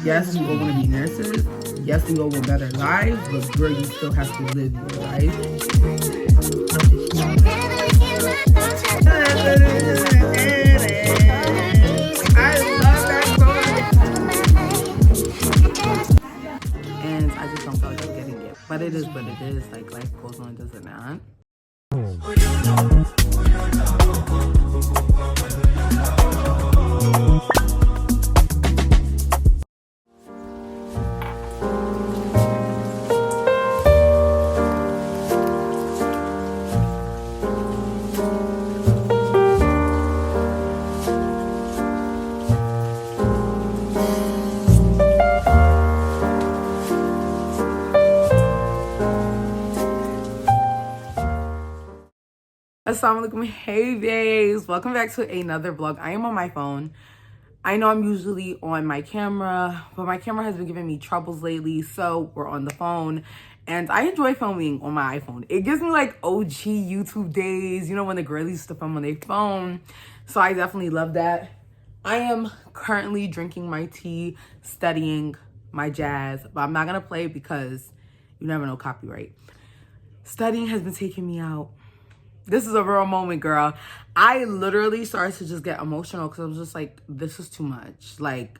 Yes, we all want to be nurses. Yes, we all want better lives, but girl, you still have to live your life. I love that song. And I just don't feel like I'm getting it. But it is what it is. Like, life goes on, does it not? Assalamu alaikum, hey babes, welcome back to another vlog. I am on my phone. I know I'm usually on my camera, but my camera has been giving me troubles lately, so we're on the phone. And I enjoy filming on my iPhone. It gives me like OG YouTube days, you know, when the girls used to film on their phone. So I definitely love that. I am currently drinking my tea, studying my jazz, but I'm not gonna play because you never know, copyright. Studying has been taking me out. This is a real moment, girl. I literally started to just get emotional because I was just like, this is too much. Like,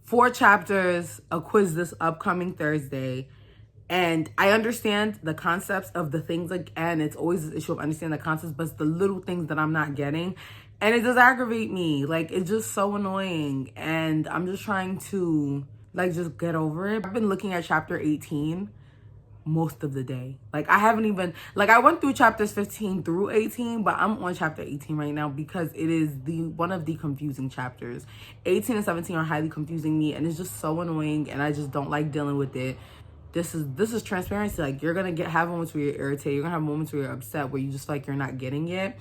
4 chapters, a quiz this upcoming Thursday. And I understand the concepts of the things, like, and it's always an issue of understanding the concepts, but it's the little things that I'm not getting. And it does aggravate me. Like, it's just so annoying. And I'm just trying to, like, just get over it. I've been looking at chapter 18 most of the day. Like, I haven't even, like, I went through chapters 15 through 18, but I'm on chapter 18 right now because it is one of the confusing chapters. 18 and 17 are highly confusing me, and it's just so annoying, and I just don't like dealing with it. This is transparency. Like, you're gonna have moments where you're irritated, you're gonna have moments where you're upset, where you just feel like you're not getting it,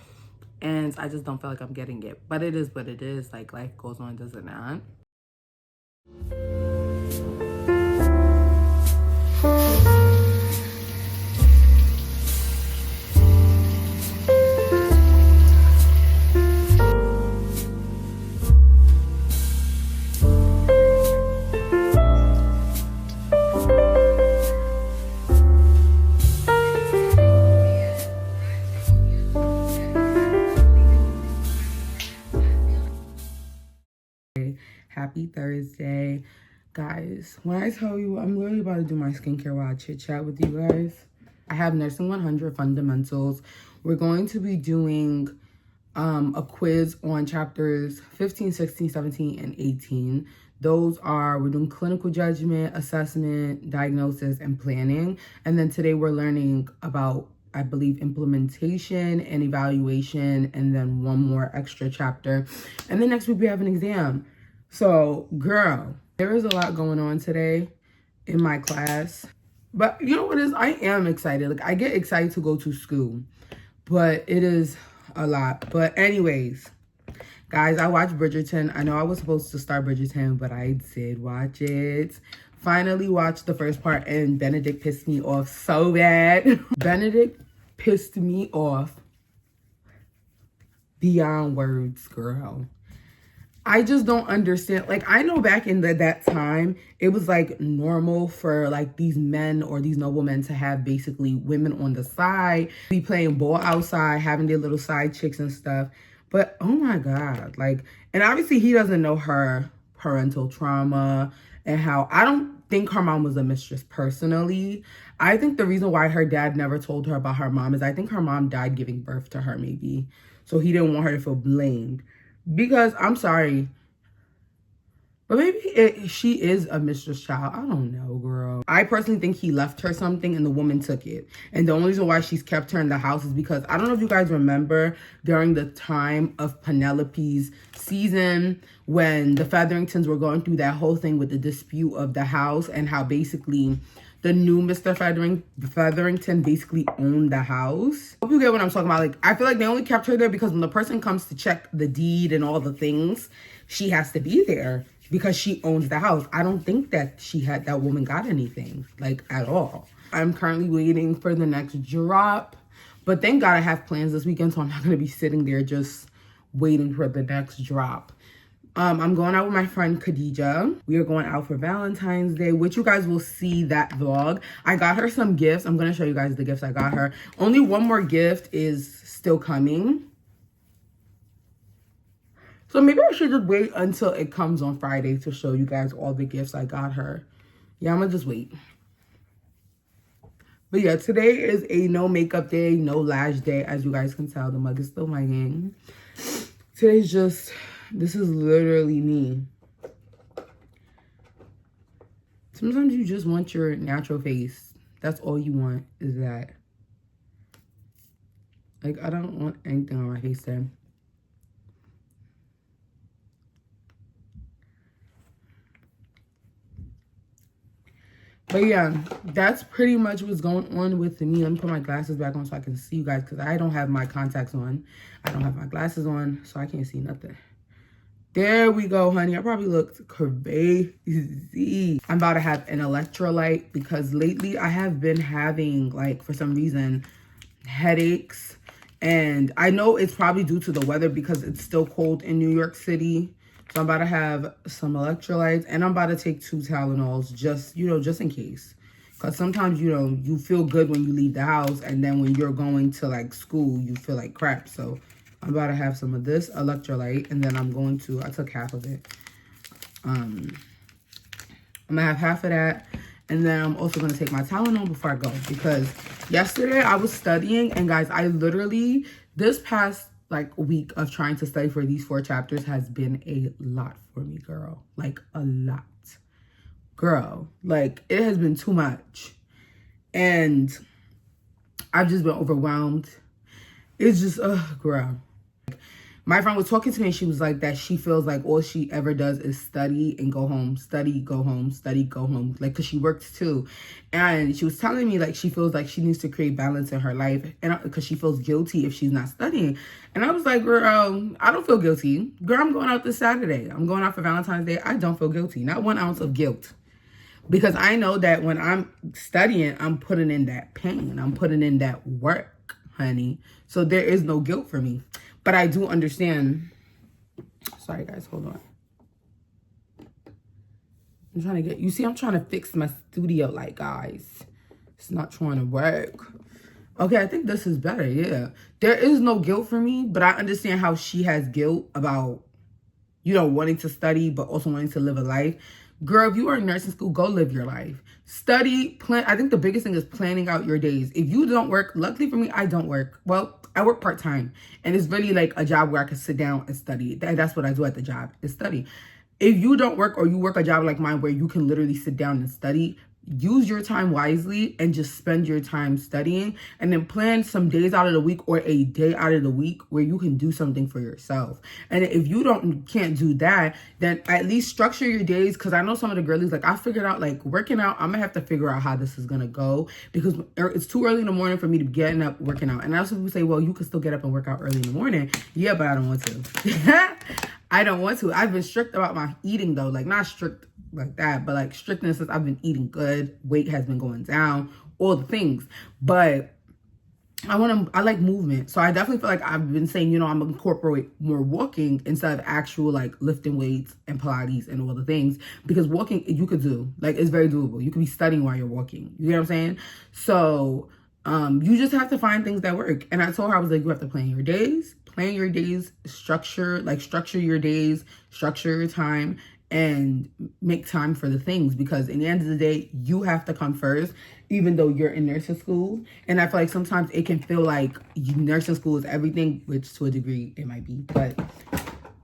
and I just don't feel like I'm getting it. But it is what it is. Like, life goes on, does it not? Happy Thursday, guys. When I tell you I'm literally about to do my skincare while I chit chat with you guys, I have Nursing 100 fundamentals. We're going to be doing a quiz on chapters 15, 16, 17, and 18. Those are, we're doing clinical judgment, assessment, diagnosis, and planning. And then today we're learning about, I believe, implementation and evaluation, and then one more extra chapter. And then next week we have an exam. So, girl, there is a lot going on today in my class. But you know what is? I am excited. Like, I get excited to go to school. But it is a lot. But anyways, guys, I watched Bridgerton. I know I was supposed to start Bridgerton, but I did watch it. Finally watched the first part, and Benedict pissed me off so bad. Benedict pissed me off beyond words, girl. I just don't understand. Like, I know back in that time, it was like normal for like these men or these noblemen to have basically women on the side, be playing ball outside, having their little side chicks and stuff. But oh my God, like, and obviously he doesn't know her parental trauma and how, I don't think her mom was a mistress personally. I think the reason why her dad never told her about her mom is I think her mom died giving birth to her, maybe. So he didn't want her to feel blamed. Because, I'm sorry, but maybe she is a mistress child. I don't know, girl. I personally think he left her something and the woman took it. And the only reason why she's kept her in the house is because, I don't know if you guys remember, during the time of Penelope's season, when the Featheringtons were going through that whole thing with the dispute of the house and how basically the new Mr. Featherington basically owned the hope you get what I'm talking about. Like, I feel like they only kept her there because when the person comes to check the deed and all the things, she has to be there because she owns the house. I don't think that that woman got anything, like, at all. I'm currently waiting for the next drop, but thank God I have plans this weekend, so I'm not going to be sitting there just waiting for the next drop. I'm going out with my friend Khadijah. We are going out for Valentine's Day, which you guys will see that vlog. I got her some gifts. I'm going to show you guys the gifts I got her. Only one more gift is still coming. So maybe I should just wait until it comes on Friday to show you guys all the gifts I got her. Yeah, I'm going to just wait. But yeah, today is a no makeup day, no lash day. As you guys can tell, the mug is still my gang. Today's just... this is literally me. Sometimes you just want your natural face. That's all you want, is that. Like, I don't want anything on my face then. But yeah, that's pretty much what's going on with me. Let me put my glasses back on so I can see you guys, because I don't have my contacts on. I don't have my glasses on, so I can't see nothing. There we go, honey. I probably looked crazy. I'm about to have an electrolyte because lately I have been having, like, for some reason, headaches. And I know it's probably due to the weather because it's still cold in New York City. So I'm about to have some electrolytes, and I'm about to take 2 Tylenols just, you know, just in case. Because sometimes, you know, you feel good when you leave the house, and then when you're going to, like, school, you feel like crap. So I'm about to have some of this electrolyte, and then I'm going to, I took half of it. I'm going to have half of that, and then I'm also going to take my Tylenol before I go. Because yesterday I was studying, and guys, I literally, this past, like, week of trying to study for these 4 chapters has been a lot for me, girl. Like, a lot. Girl, like, it has been too much. And I've just been overwhelmed. It's just, girl. My friend was talking to me and she was like that she feels like all she ever does is study and go home, study, go home, study, go home. Like, because she works too. And she was telling me like she feels like she needs to create balance in her life, and because she feels guilty if she's not studying. And I was like, girl, I don't feel guilty. Girl, I'm going out this Saturday. I'm going out for Valentine's Day. I don't feel guilty. Not 1 ounce of guilt. Because I know that when I'm studying, I'm putting in that pain. I'm putting in that work, honey. So there is no guilt for me. But I do understand. Sorry, guys. Hold on. I'm trying to get... you see, I'm trying to fix my studio light, guys. It's not trying to work. Okay, I think this is better. Yeah. There is no guilt for me, but I understand how she has guilt about, you know, wanting to study, but also wanting to live a life. Girl, if you are in nursing school, go live your life. Study, plan. I think the biggest thing is planning out your days. If you don't work, luckily for me, I don't work. Well, I work part-time, and it's really like a job where I can sit down and study. That's what I do at the job, is study. If you don't work, or you work a job like mine where you can literally sit down and study, use your time wisely and just spend your time studying, and then plan some days out of the week or a day out of the week where you can do something for yourself. And if you can't do that, then at least structure your days. Because I know some of the girlies, like, I figured out, like, working out, I'm gonna have to figure out how this is gonna go, because it's too early in the morning for me to be getting up working out. And that's what people say, well, you can still get up and work out early in the morning. Yeah, but I don't want to. I don't want to. I've been strict about my eating, though. Like, not strict like that, but like strictness is I've been eating good, weight has been going down, all the things. But I like movement. So I definitely feel like I've been saying, you know, I'm gonna incorporate more walking instead of actual like lifting weights and Pilates and all the things, because walking you could do, like, it's very doable. You could be studying while you're walking. You know what I'm saying? So you just have to find things that work. And I told her, I was like, you have to plan your days, structure your days, structure your time, and make time for the things, because in the end of the day, you have to come first, even though you're in nursing school. And I feel like sometimes it can feel like nursing school is everything, which to a degree it might be, but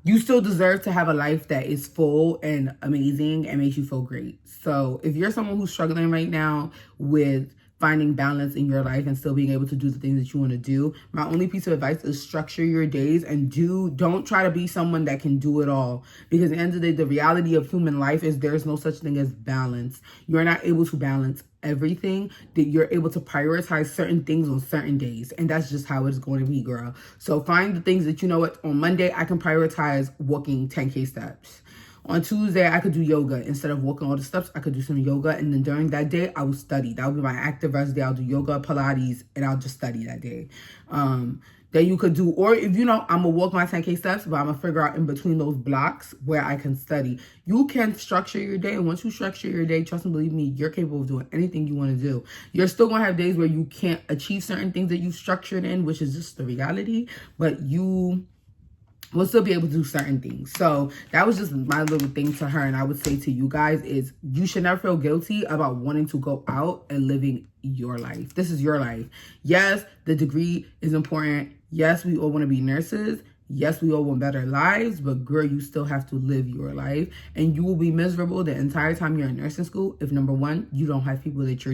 you still deserve to have a life that is full and amazing and makes you feel great. So if you're someone who's struggling right now with finding balance in your life and still being able to do the things that you want to do, my only piece of advice is structure your days, and don't try to be someone that can do it all, because at the end of the day, the reality of human life is there's no such thing as balance. You're not able to balance everything. That you're able to prioritize certain things on certain days, and that's just how it's going to be, girl. So find the things that, you know what, on Monday I can prioritize walking 10K steps. On Tuesday, I could do yoga. Instead of walking all the steps, I could do some yoga. And then during that day, I will study. That will be my active rest day. I'll do yoga, Pilates, and I'll just study that day. Then that you could do. Or if you know, I'm gonna walk my 10K steps, but I'm gonna figure out in between those blocks where I can study. You can structure your day, and once you structure your day, trust and believe me, you're capable of doing anything you want to do. You're still gonna have days where you can't achieve certain things that you structured in, which is just the reality, but you will still be able to do certain things. So that was just my little thing to her. And I would say to you guys is you should never feel guilty about wanting to go out and living your life. This is your life. Yes, the degree is important. Yes, we all want to be nurses. Yes, we all want better lives, but girl, you still have to live your life, and you will be miserable the entire time you're in nursing school if, number one, you don't have people that you're,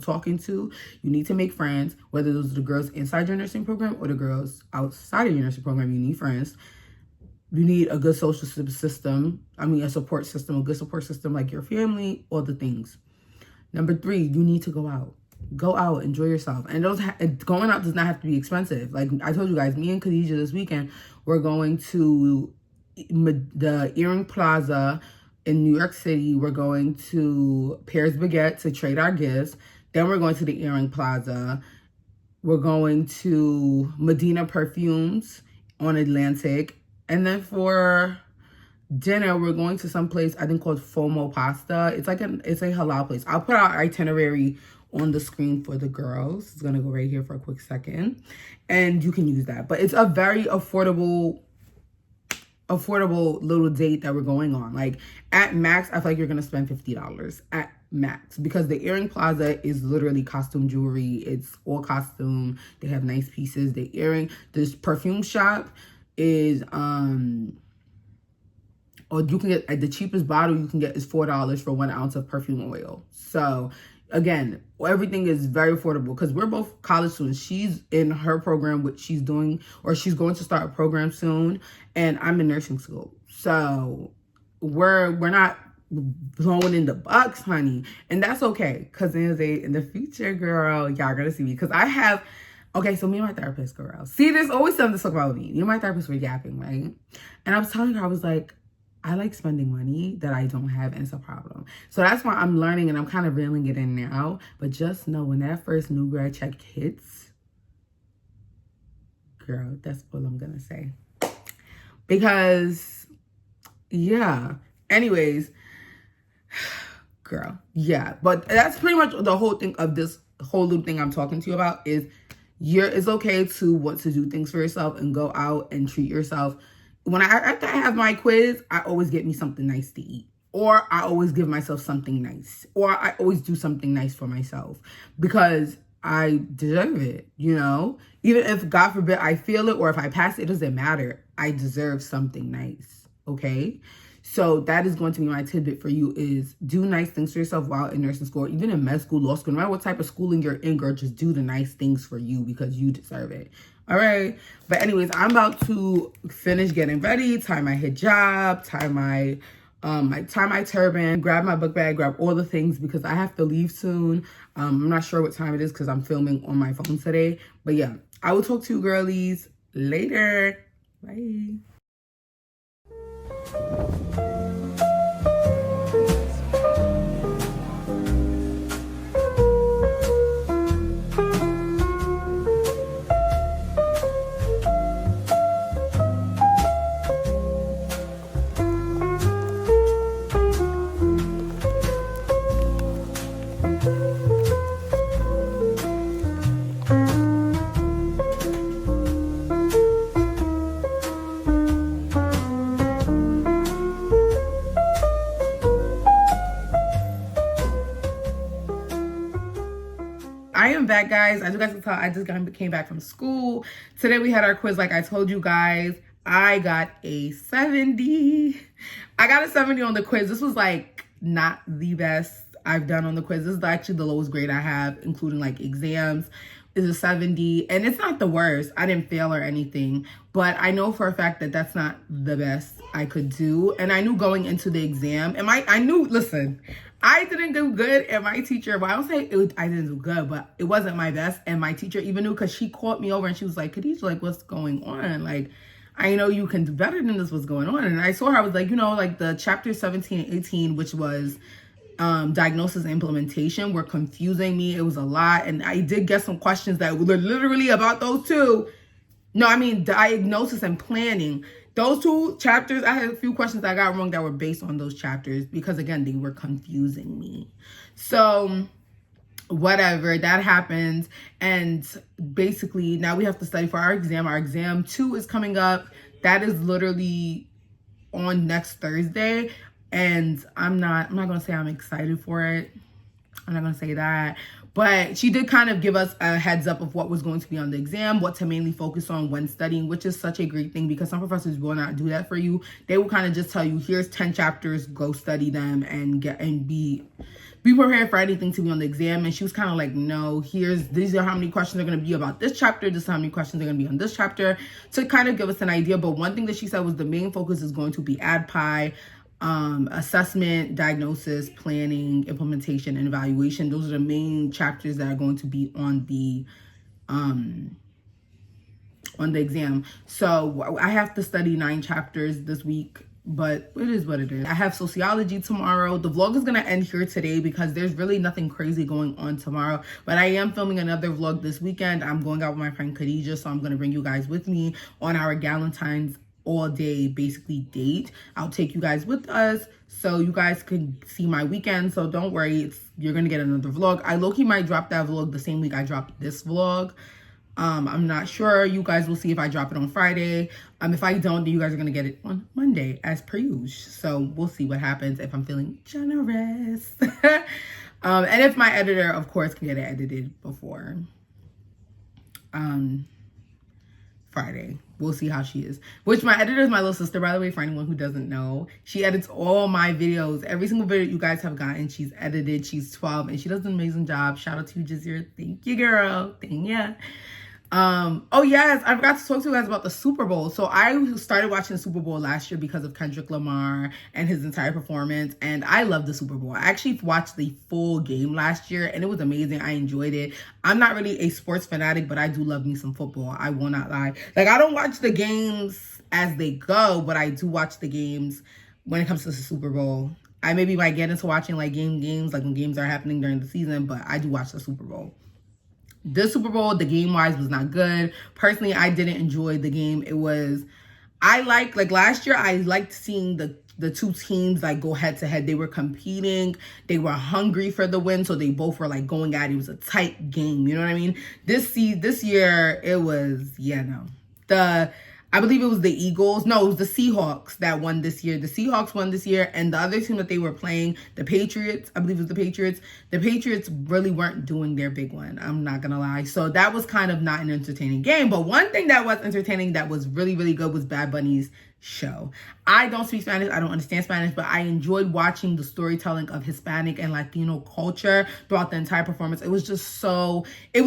talking to. You need to make friends, whether those are the girls inside your nursing program or the girls outside of your nursing program. You need friends. You need a good social system. A support system, a good support system like your family, all the things. Number three, you need to go out. Go out, enjoy yourself. And going out does not have to be expensive. Like I told you guys, me and Khadijah this weekend, we're going to the Earring Plaza in New York City. We're going to Pear's Baguette to trade our gifts. Then we're going to the Earring Plaza. We're going to Medina Perfumes on Atlantic. And then for dinner, we're going to some place I think called Fomo Pasta. It's a halal place. I'll put our itinerary on the screen for the girls. It's gonna go right here for a quick second, and you can use that. But it's a very affordable little date that we're going on. Like at max, I feel like you're gonna spend $50 at max, because the Earring Plaza is literally costume jewelry. It's all costume. They have nice pieces. This perfume shop is or you can get at the cheapest bottle you can get is $4 for 1 ounce of perfume oil. So again, everything is very affordable because we're both college students. She's in her program, which she's doing, or she's going to start a program soon, and I'm in nursing school. So we're not blowing in the bucks, honey, and that's okay. Because in the future, girl, y'all gonna see me because I have. Okay, so me and my therapist, girl. See, there's always something to talk about with me. Me and my therapist were yapping, right? And I was telling her, I was like, I like spending money that I don't have, and it's a problem. So that's why I'm learning, and I'm kind of reeling it in now. But just know when that first new grad check hits, girl, that's all I'm going to say. Because, yeah. Anyways, girl, yeah. But that's pretty much the whole thing of this whole little thing I'm talking to you about is it's okay to want to do things for yourself and go out and treat yourself. After I have my quiz, I always get me something nice to eat. Or I always give myself something nice. Or I always do something nice for myself. Because I deserve it, Even if, God forbid, I fail it or if I pass it, it doesn't matter. I deserve something nice, okay? So that is going to be my tidbit for you is do nice things for yourself while in nursing school, or even in med school, law school. No matter what type of schooling you're in, girl, just do the nice things for you because you deserve it. All right. But anyways, I'm about to finish getting ready, tie my hijab, tie my turban, grab my book bag, grab all the things because I have to leave soon. I'm not sure what time it is because I'm filming on my phone today. But yeah, I will talk to you girlies later. Bye. I am back, guys. As you guys can tell, I just came back from school. Today we had our quiz. Like I told you guys, I got a 70. I got a 70 on the quiz. This was like not the best I've done on the quiz. This is actually the lowest grade I have, including like exams. Is a 70, and it's not the worst. I didn't fail or anything, but I know for a fact that that's not the best I could do. And I knew going into the exam, listen, I didn't do good, and my teacher, well, I don't say I didn't do good, but it wasn't my best, and my teacher even knew because she called me over and she was like, Khadijah, like, what's going on? Like, I know you can do better than this, what's going on? And I saw her, I was like, like the chapter 17 and 18, which was diagnosis and implementation, were confusing me. It was a lot, and I did get some questions that were literally about those two. No, I mean diagnosis and planning. Those two chapters, I had a few questions I got wrong that were based on those chapters because, again, they were confusing me. So, whatever, that happened. And basically, now we have to study for our exam. Our exam 2 is coming up. That is literally on next Thursday. And I'm not going to say I'm excited for it. I'm not going to say that. But she did kind of give us a heads up of what was going to be on the exam, what to mainly focus on when studying, which is such a great thing because some professors will not do that for you. They will kind of just tell you, here's 10 chapters, go study them and be prepared for anything to be on the exam. And she was kind of like, no, these are how many questions are going to be about this chapter. This is how many questions are going to be on this chapter, to kind of give us an idea. But one thing that she said was the main focus is going to be ADPI, assessment, diagnosis, planning, implementation, and evaluation. Those are the main chapters that are going to be on the exam. So I have to study 9 chapters this week, but it is what it is. I have sociology tomorrow. The vlog is going to end here today because there's really nothing crazy going on tomorrow, but I am filming another vlog this weekend. I'm going out with my friend Khadija, so I'm going to bring you guys with me on our Galentine's all day basically date. I'll take you guys with us so you guys can see my weekend. So don't worry, you're gonna get another vlog. I low-key might drop that vlog the same week I dropped this vlog. I'm not sure. You guys will see if I drop it on Friday. If I don't, then you guys are gonna get it on Monday as per usual. So we'll see what happens if I'm feeling generous. And if my editor, of course, can get it edited before Friday. We'll see how she is. Which my editor is my little sister, by the way, for anyone who doesn't know. She edits all my videos. Every single video you guys have gotten, she's edited. She's 12 and she does an amazing job. Shout out to you, Jazira. Thank you, girl. Thank ya. Oh yes, I forgot to talk to you guys about the Super Bowl. So I started watching the Super Bowl last year because of Kendrick Lamar and his entire performance, and I love the Super Bowl. I actually watched the full game last year and it was amazing. I enjoyed it. I'm not really a sports fanatic, but I do love me some football. I will not lie. Like, I don't watch the games as they go, but I do watch the games when it comes to the Super Bowl. I maybe might get into watching like games like when games are happening during the season, but I do watch the Super Bowl. This Super Bowl, the game-wise, was not good. Personally, I didn't enjoy the game. Like last year, I liked seeing the two teams like go head-to-head. They were competing. They were hungry for the win, so they both were like going at it. It was a tight game, you know what I mean? This year, it was, yeah, no. I believe it was the Eagles. No, it was the Seahawks that won this year. The Seahawks won this year, and the other team that they were playing, the Patriots, I believe it was the Patriots. The Patriots really weren't doing their big one. I'm not going to lie. So that was kind of not an entertaining game. But one thing that was entertaining that was really, really good was Bad Bunny's show. I don't speak Spanish. I don't understand Spanish, but I enjoyed watching the storytelling of Hispanic and Latino culture throughout the entire performance. It was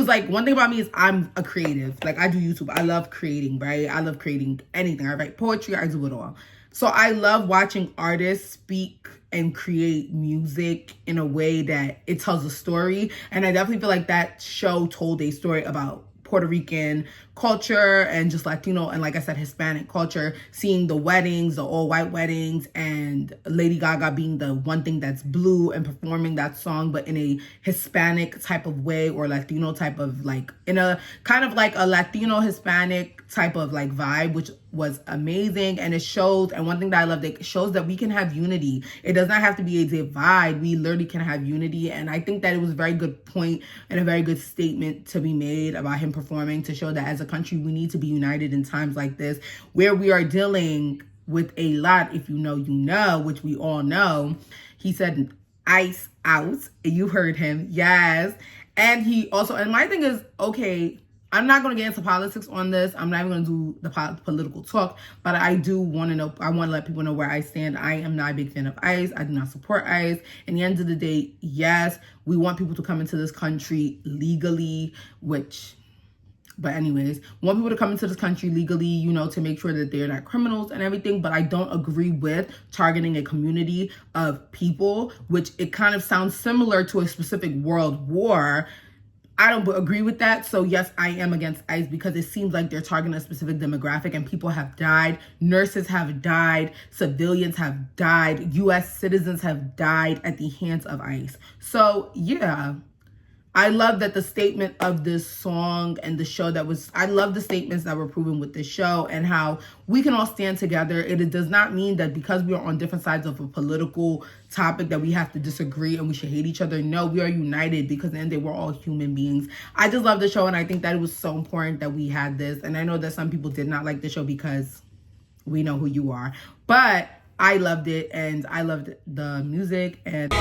like, one thing about me is I'm a creative. Like, I do YouTube. I love creating, right? I love creating anything. I write poetry. I do it all. So I love watching artists speak and create music in a way that it tells a story. And I definitely feel like that show told a story about Puerto Rican culture and just Latino and, like I said, Hispanic culture, seeing the weddings, the all-white weddings, and Lady Gaga being the one thing that's blue and performing that song, but in a Hispanic type of way, or Latino type of, like, in a kind of like a Latino Hispanic type of like vibe, which was amazing. And it shows, and one thing that I love, it shows that we can have unity. It does not have to be a divide. We literally can have unity. And I think that it was a very good point and a very good statement to be made about him performing, to show that as a country, we need to be united in times like this, where we are dealing with a lot. If you know, which we all know. He said, ice out. You heard him. Yes. And he also, and my thing is, okay, I'm not going to get into politics on this. I'm not even going to do the political talk, but I do want to know, I want to let people know where I stand. I am not a big fan of ICE. I do not support ICE. In the end of the day, yes, we want people to come into this country legally, but anyways, want people to come into this country legally, you know, to make sure that they're not criminals and everything. But I don't agree with targeting a community of people, which it kind of sounds similar to a specific world war. I don't agree with that. So yes, I am against ICE, because it seems like they're targeting a specific demographic, and people have died. Nurses have died. Civilians have died. U.S. citizens have died at the hands of ICE. So yeah, I love that the statement of this song and the show I love the statements that were proven with this show and how we can all stand together. It does not mean that because we are on different sides of a political topic that we have to disagree and we should hate each other. No, we are united because in the end they were all human beings. I just love the show, and I think that it was so important that we had this. And I know that some people did not like the show because we know who you are. But I loved it, and I loved the music. And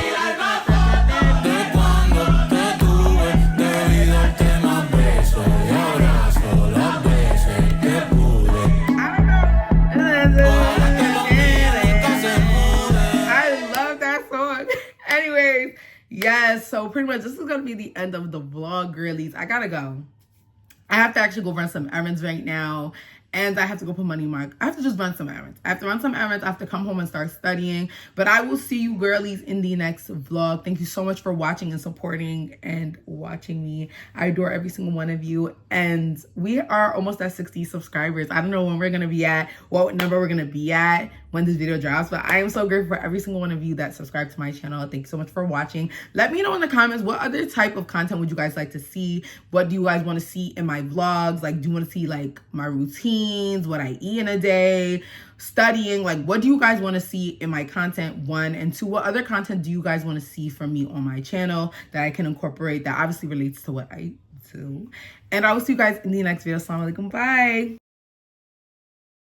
anyways, yes, so pretty much this is gonna be the end of the vlog, girlies. I gotta go. I have to actually go run some errands right now, and I have to go put money in my, I have to just run some errands. I have to run some errands. I have to come home and start studying. But I will see you girlies in the next vlog. Thank you so much for watching and supporting and watching me. I adore every single one of you. And we are almost at 60 subscribers. I don't know when we're going to be at, what number we're going to be at when this video drops. But I am so grateful for every single one of you that subscribe to my channel. Thank you so much for watching. Let me know in the comments, what other type of content would you guys like to see? What do you guys want to see in my vlogs? Like, do you want to see like my routine? What I eat in a day, studying, like what do you guys want to see in my content, 1, and 2, what other content do you guys want to see from me on my channel that I can incorporate that obviously relates to what I do? And I will see you guys in the next video. Assalamu alaikum, bye.